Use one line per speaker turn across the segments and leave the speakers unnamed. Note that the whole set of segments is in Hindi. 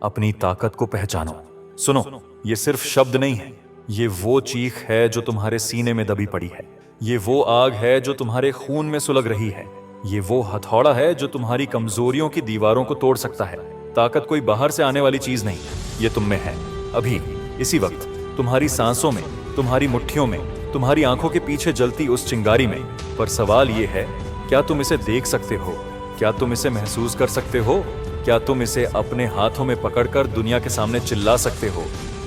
अपनी ताकत को पहचानो। सुनो, ये सिर्फ शब्द नहीं है, ये वो चीख है जो तुम्हारे सीने में दबी पड़ी है। ये वो आग है जो तुम्हारे खून में सुलग रही है। ये वो हथौड़ा है जो तुम्हारी कमजोरियों की दीवारों को तोड़ सकता है। ताकत कोई बाहर से आने वाली चीज नहीं, ये तुम में है, अभी इसी वक्त, तुम्हारी सांसों में, तुम्हारी मुट्ठियों में, तुम्हारी आंखों के पीछे जलती उस चिंगारी में। पर सवाल ये है, क्या तुम इसे देख सकते हो? क्या तुम इसे महसूस कर सकते हो? क्या तुम इसे अपने हाथों में पकड़कर दुनिया के सामने चिल्ला सकते हो,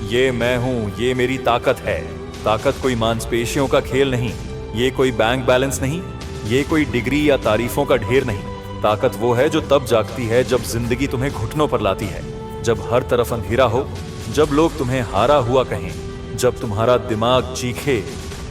ये मैं हूं, ये मेरी ताकत है? ताकत कोई मांसपेशियों का खेल नहीं, ये कोई बैंक बैलेंस नहीं, ये कोई डिग्री या तारीफों का ढेर नहीं। ताकत वो है जो तब जागती है जब जिंदगी तुम्हें घुटनों पर लाती है, जब हर तरफ अंधेरा हो, जब लोग तुम्हें हारा हुआ कहें, जब तुम्हारा दिमाग चीखे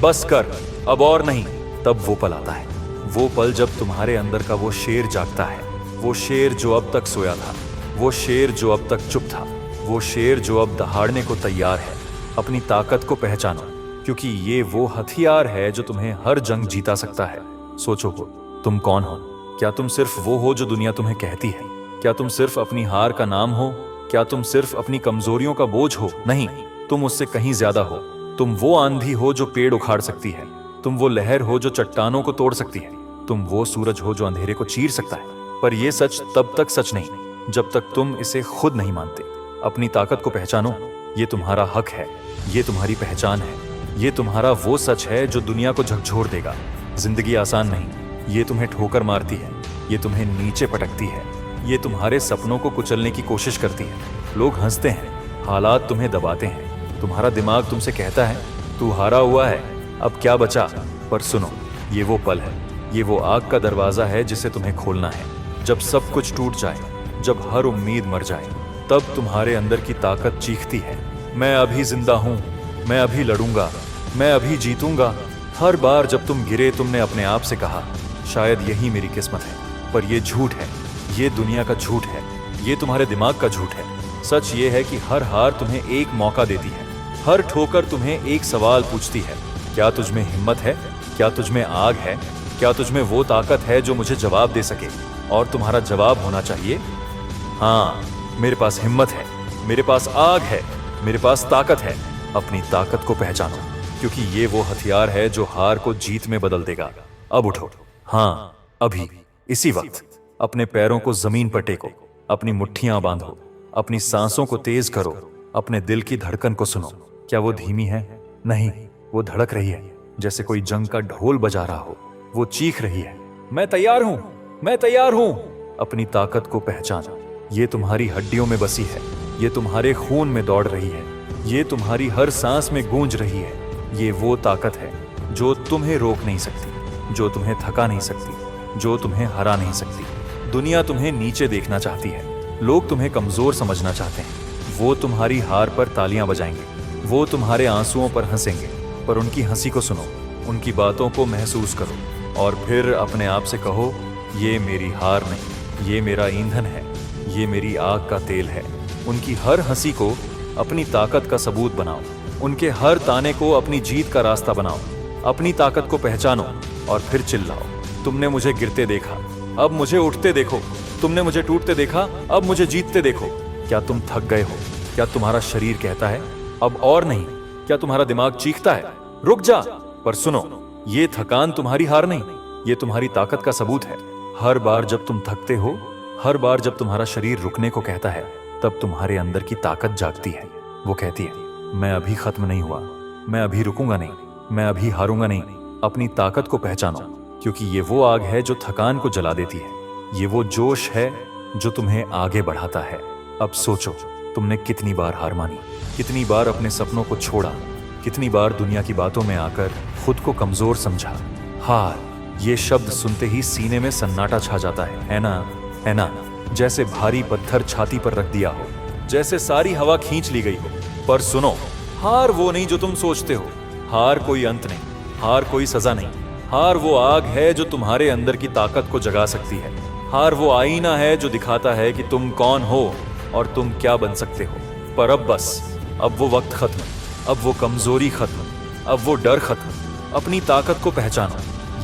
बस कर, अब और नहीं। तब वो पल आता है, वो पल जब तुम्हारे अंदर का वो शेर जागता है, वो शेर जो अब तक सोया था, वो शेर जो अब तक चुप था, वो शेर जो अब दहाड़ने को तैयार है। अपनी ताकत को पहचानो, क्योंकि ये वो हथियार है जो तुम्हें हर जंग जीता सकता है। सोचो, तुम कौन हो? क्या तुम सिर्फ वो हो जो दुनिया तुम्हें कहती है? क्या तुम सिर्फ अपनी हार का नाम हो? क्या तुम सिर्फ अपनी कमजोरियों का बोझ हो? नहीं, तुम उससे कहीं ज्यादा हो। तुम वो आंधी हो जो पेड़ उखाड़ सकती है, तुम वो लहर हो जो चट्टानों को तोड़ सकती है, तुम वो सूरज हो जो अंधेरे को चीर सकता है। पर यह सच तब तक सच नहीं जब तक तुम इसे खुद नहीं मानते। अपनी ताकत को पहचानो, ये तुम्हारा हक है, ये तुम्हारी पहचान है, ये तुम्हारा वो सच है जो दुनिया को झकझोर देगा। जिंदगी आसान नहीं, ये तुम्हें ठोकर मारती है, ये तुम्हें नीचे पटकती है, ये तुम्हारे सपनों को कुचलने की कोशिश करती है। लोग हंसते हैं, हालात तुम्हें दबाते हैं, तुम्हारा दिमाग तुमसे कहता है तू हारा हुआ है, अब क्या बचा। पर सुनो, ये वो पल है, ये वो आग का दरवाजा है जिसे तुम्हें खोलना है। जब सब कुछ टूट जाए, जब हर उम्मीद मर जाए, तब तुम्हारे अंदर की ताकत चीखती है, मैं अभी जिंदा हूं, मैं अभी लड़ूंगा, मैं अभी जीतूंगा। हर बार जब तुम गिरे, तुमने अपने आप से कहा शायद यही मेरी किस्मत है। पर ये झूठ है, ये दुनिया का झूठ है, ये तुम्हारे दिमाग का झूठ है। सच ये है कि हर हार तुम्हें एक मौका देती है, हर ठोकर तुम्हें एक सवाल पूछती है, क्या तुझमें हिम्मत है? क्या तुझमें आग है? क्या तुझमें वो ताकत है जो मुझे जवाब दे सके? और तुम्हारा जवाब होना चाहिए, हाँ, मेरे पास हिम्मत है, मेरे पास आग है, मेरे पास ताकत है। अपनी ताकत को पहचानो, क्योंकि ये वो हथियार है जो हार को जीत में बदल देगा। अब उठो, हाँ, अभी इसी वक्त अपने पैरों को जमीन पर टेको, अपनी मुट्ठियां बांधो, अपनी सांसों को तेज करो, अपने दिल की धड़कन को सुनो। क्या वो धीमी है? नहीं, वो धड़क रही है जैसे कोई जंग का ढोल बजा रहा हो। वो चीख रही है, मैं तैयार हूं, मैं तैयार हूं। अपनी ताकत को पहचानो, ये तुम्हारी हड्डियों में बसी है, ये तुम्हारे खून में दौड़ रही है, ये तुम्हारी हर सांस में गूंज रही है। ये वो ताकत है जो तुम्हें रोक नहीं सकती, जो तुम्हें थका नहीं सकती, जो तुम्हें हरा नहीं सकती। दुनिया तुम्हें नीचे देखना चाहती है, लोग तुम्हें कमजोर समझना चाहते हैं। वो तुम्हारी हार पर तालियां बजाएंगे, वो तुम्हारे आंसुओं पर हंसेंगे, पर उनकी हंसी को सुनो, उनकी बातों को महसूस करो और फिर अपने आप से कहो, ये मेरी हार नहीं, ये मेरा ईंधन है, ये मेरी आग का तेल है। उनकी हर हंसी को अपनी ताकत का सबूत बनाओ, उनके हर ताने को अपनी जीत का रास्ता बनाओ। अपनी ताकत को पहचानो और फिर चिल्लाओ, तुमने मुझे गिरते देखा, अब मुझे उठते देखो। तुमने मुझे टूटते देखा, अब मुझे जीतते देखो। क्या तुम थक गए हो? क्या तुम्हारा शरीर कहता है अब और नहीं? क्या तुम्हारा दिमाग चीखता है रुक जा? पर सुनो, ये थकान तुम्हारी हार नहीं, ये तुम्हारी ताकत का सबूत है। हर बार जब तुम थकते हो, हर बार जब तुम्हारा शरीर रुकने को कहता है, तब तुम्हारे अंदर की ताकत जागती है। वो कहती है, मैं अभी खत्म नहीं हुआ, मैं अभी रुकूंगा नहीं, मैं अभी हारूंगा नहीं। अपनी ताकत को पहचानो, क्योंकि ये वो आग है जो थकान को जला देती है, ये वो जोश है जो तुम्हें आगे बढ़ाता है। अब सोचो, तुमने कितनी बार हार मानी, कितनी बार अपने सपनों को छोड़ा, कितनी बार दुनिया की बातों में आकर खुद को कमजोर समझा। हार, ये शब्द सुनते ही सीने में सन्नाटा छा जाता है ना? है ना? जैसे भारी पत्थर छाती पर रख दिया हो, जैसे सारी हवा खींच ली गई हो। पर सुनो, हार वो नहीं जो तुम सोचते हो, हार कोई अंत नहीं, हार कोई सजा नहीं। हार वो आग है जो तुम्हारे अंदर की ताकत को जगा सकती है। हार वो आईना है जो दिखाता है कि तुम कौन हो और तुम क्या बन सकते हो। पर अब बस, अब वो वक्त खत्म, अब वो कमजोरी खत्म, अब वो डर खत्म। अपनी ताकत को पहचानो,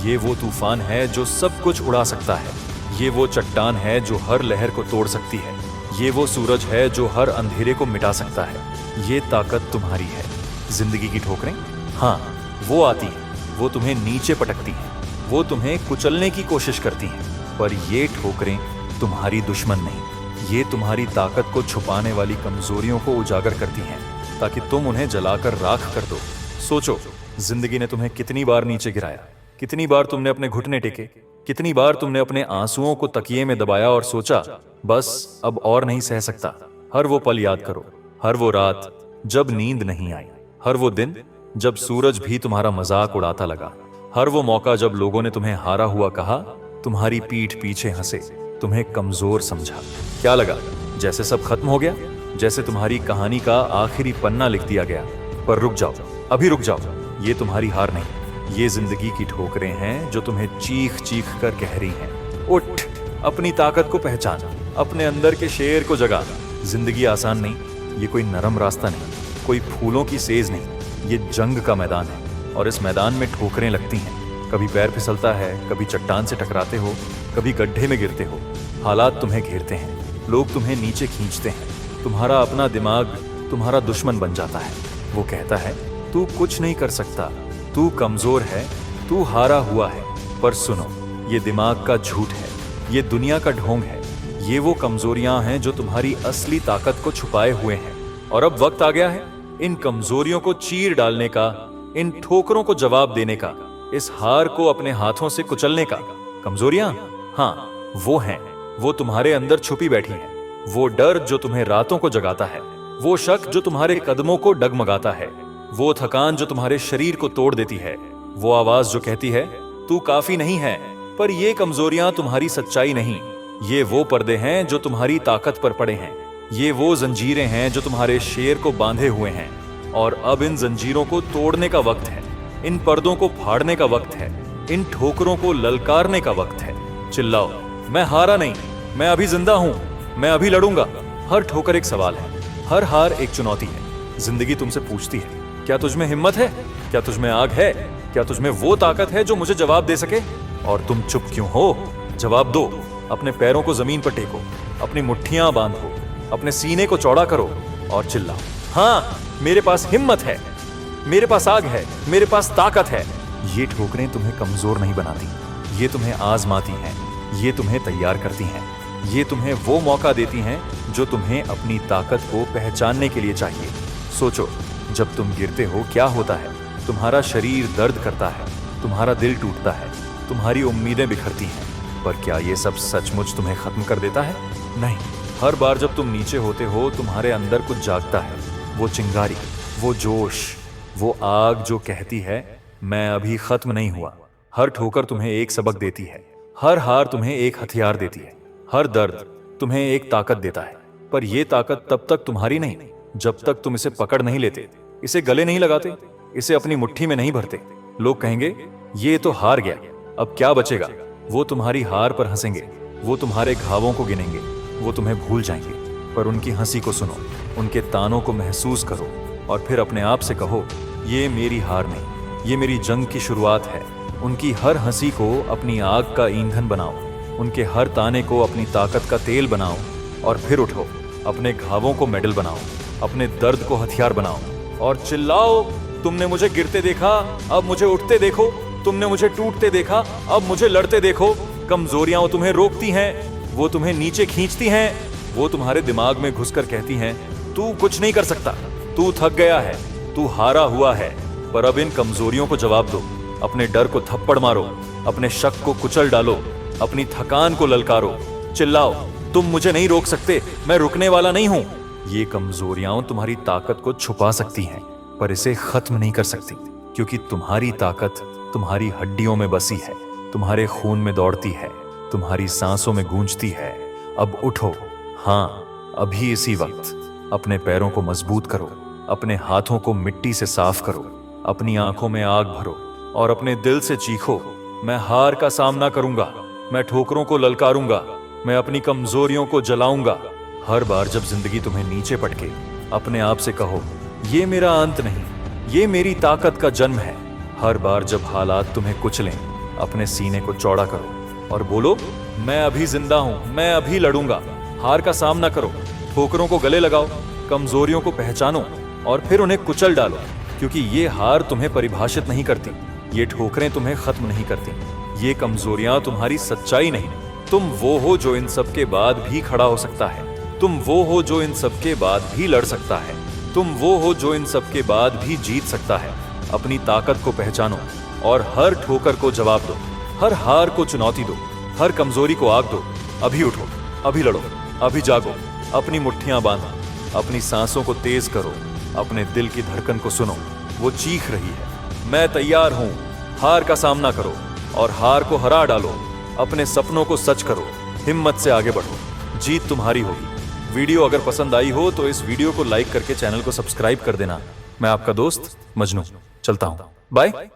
ये वो तूफान है जो सब कुछ उड़ा सकता है, ये वो चट्टान है जो हर लहर को तोड़ सकती है, ये वो सूरज है जो हर अंधेरे को मिटा सकता है। ये ताकत तुम्हारी है। जिंदगी की ठोकरें, हाँ, वो आती हैं, वो तुम्हें नीचे पटकती हैं, वो तुम्हें कुचलने की कोशिश करती हैं, पर ये ठोकरें तुम्हारी दुश्मन नहीं। ये तुम्हारी ताकत को छुपाने वाली कमजोरियों को उजागर करती हैं, ताकि तुम उन्हें जलाकर राख कर दो। सोचो, जिंदगी ने तुम्हें कितनी बार नीचे गिराया, कितनी बार तुमने अपने घुटने टेके, कितनी बार तुमने अपने आंसुओं को तकिए में दबाया और सोचा, बस अब और नहीं सह सकता। हर वो पल याद करो, हर वो रात जब नींद नहीं आई, हर वो दिन जब सूरज भी तुम्हारा मजाक उड़ाता लगा, हर वो मौका जब लोगों ने तुम्हें हारा हुआ कहा, तुम्हारी पीठ पीछे हंसे, तुम्हें कमजोर समझा। क्या लगा जैसे सब खत्म हो गया, जैसे तुम्हारी कहानी का आखिरी पन्ना लिख दिया गया। पर रुक जाओ, अभी रुक जाओ। ये तुम्हारी हार नहीं, ये जिंदगी की ठोकरें हैं जो तुम्हें चीख चीख कर कह रही हैं, उठ, अपनी ताकत को पहचान, अपने अंदर के शेर को जगा। जिंदगी आसान नहीं, ये कोई नरम रास्ता नहीं, कोई फूलों की सेज नहीं, ये जंग का मैदान है। और इस मैदान में ठोकरें लगती हैं, कभी पैर फिसलता है, कभी चट्टान से टकराते हो, कभी गड्ढे में गिरते हो। हालात तुम्हें घेरते हैं, लोग तुम्हें नीचे खींचते हैं, तुम्हारा अपना दिमाग तुम्हारा दुश्मन बन जाता है। वो कहता है, तू कुछ नहीं कर सकता, तू कमजोर है, तू हारा हुआ है। पर सुनो, ये दिमाग का झूठ है, ये दुनिया का ढोंग है। ये वो कमजोरियां हैं जो तुम्हारी असली ताकत को छुपाए हुए हैं। और अब वक्त आ गया है इन कमजोरियों को चीर डालने का, इन ठोकरों को जवाब देने का, इस हार को अपने हाथों से कुचलने का। कमजोरियां, हाँ, वो हैं, वो तुम्हारे अंदर छुपी बैठी हैं। वो डर जो तुम्हें रातों को जगाता है, वो शक जो तुम्हारे कदमों को डगमगाता है, वो थकान जो तुम्हारे शरीर को तोड़ देती है, वो आवाज जो कहती है तू काफी नहीं है। पर ये कमजोरियां तुम्हारी सच्चाई नहीं, ये वो पर्दे हैं जो तुम्हारी ताकत पर पड़े हैं, ये वो जंजीरें हैं जो तुम्हारे शेर को बांधे हुए हैं। और अब इन जंजीरों को तोड़ने का वक्त है, इन पर्दों को फाड़ने का वक्त है, इन ठोकरों को ललकारने का वक्त है। चिल्लाओ, मैं हारा नहीं, मैं अभी जिंदा हूं, मैं अभी लड़ूंगा। हर ठोकर एक सवाल है, हर हार एक चुनौती है। जिंदगी तुमसे पूछती है, क्या तुझमें हिम्मत है, क्या तुझमें आग है, क्या तुझमें वो ताकत है जो मुझे जवाब दे सके? और तुम चुप क्यों हो? जवाब दो। अपने पैरों को जमीन पर टेको, अपनी मुट्ठियां बांधो, अपने सीने को चौड़ा करो और चिल्लाओ, हाँ, मेरे पास हिम्मत है, मेरे पास आग है, मेरे पास ताकत है। ये ठोकरें तुम्हें कमजोर नहीं बनाती, ये तुम्हें आजमाती हैं, ये तुम्हें तैयार करती हैं, ये तुम्हें वो मौका देती हैं जो तुम्हें अपनी ताकत को पहचानने के लिए चाहिए। सोचो, जब तुम गिरते हो क्या होता है? तुम्हारा शरीर दर्द करता है, तुम्हारा दिल टूटता है, तुम्हारी उम्मीदें बिखरती हैं। पर क्या ये सब सचमुच तुम्हें खत्म कर देता है? नहीं। हर बार जब तुम नीचे होते हो, तुम्हारे अंदर कुछ जागता है, वो चिंगारी, वो जोश, वो आग जो कहती है, मैं अभी खत्म नहीं हुआ। हर ठोकर तुम्हें एक सबक देती है, हर हार तुम्हें एक हथियार देती है, हर दर्द तुम्हें एक ताकत देता है। पर यह ताकत तब तक तुम्हारी नहीं जब तक तुम इसे पकड़ नहीं लेते, इसे गले नहीं लगाते, इसे अपनी मुट्ठी में नहीं भरते। लोग कहेंगे, ये तो हार गया, अब क्या बचेगा? वो तुम्हारी हार पर हंसेंगे, वो तुम्हारे घावों को गिनेंगे, वो तुम्हें भूल जाएंगे। पर उनकी हंसी को सुनो, उनके तानों को महसूस करो और फिर अपने आप से कहो, ये मेरी हार नहीं, ये मेरी जंग की शुरुआत है। उनकी हर हंसी को अपनी आग का ईंधन बनाओ, उनके हर ताने को अपनी ताकत का तेल बनाओ और फिर उठो। अपने घावों को मेडल बनाओ, अपने दर्द को हथियार बनाओ और चिल्लाओ, तुमने मुझे गिरते देखा, अब मुझे उठते देखो, तुमने मुझे टूटते देखा, अब मुझे लड़ते देखो। कमजोरियां तुम्हें रोकती हैं, वो तुम्हें नीचे खींचती हैं, वो तुम्हारे दिमाग में घुसकर कहती हैं, तू कुछ नहीं कर सकता, तू थक गया है, तू हारा हुआ है। पर अब इन कमजोरियों को जवाब दो, अपने डर को थप्पड़ मारो, अपने शक को कुचल डालो, अपनी थकान को ललकारो। चिल्लाओ, तुम मुझे नहीं रोक सकते, मैं रुकने वाला नहीं हूं। ये कमजोरियां तुम्हारी ताकत को छुपा सकती हैं, पर इसे खत्म नहीं कर सकती, क्योंकि तुम्हारी ताकत तुम्हारी हड्डियों में बसी है, तुम्हारे खून में दौड़ती है, तुम्हारी सांसों में गूंजती है। अब उठो, हाँ, अभी इसी वक्त। अपने पैरों को मजबूत करो, अपने हाथों को मिट्टी से साफ करो, अपनी आंखों में आग भरो और अपने दिल से चीखो, मैं हार का सामना करूंगा, मैं ठोकरों को ललकारूंगा, मैं अपनी कमजोरियों को जलाऊंगा। हर बार जब जिंदगी तुम्हें नीचे पटके, अपने आप से कहो, ये मेरा अंत नहीं, ये मेरी ताकत का जन्म है। हर बार जब हालात तुम्हें कुचलें, अपने सीने को चौड़ा करो और बोलो, मैं अभी जिंदा हूं, मैं अभी लड़ूंगा। हार का सामना करो, ठोकरों को गले लगाओ, कमजोरियों को पहचानो और फिर उन्हें कुचल डालो, क्योंकि ये हार तुम्हें परिभाषित नहीं करती, ये ठोकरें तुम्हें खत्म नहीं करती, ये कमजोरियां तुम्हारी सच्चाई नहीं। तुम वो हो जो इन सब के बाद भी खड़ा हो सकता है, तुम वो हो जो इन सब के बाद भी लड़ सकता है, तुम वो हो जो इन सब के बाद भी जीत सकता है। अपनी ताकत को पहचानो और हर ठोकर को जवाब दो, हर हार को चुनौती दो, हर कमजोरी को आग दो। अभी उठो, अभी लड़ो, अभी जागो, अपनी मुट्ठियां बांधो, अपनी सांसों को तेज करो, अपने दिल की धड़कन को सुनो, वो चीख रही है, मैं तैयार हूं। हार का सामना करो और हार को हरा डालो, अपने सपनों को सच करो, हिम्मत से आगे बढ़ो, जीत तुम्हारी होगी। वीडियो अगर पसंद आई हो तो इस वीडियो को लाइक करके चैनल को सब्सक्राइब कर देना। मैं आपका दोस्त मजनू चलता हूं, बाय।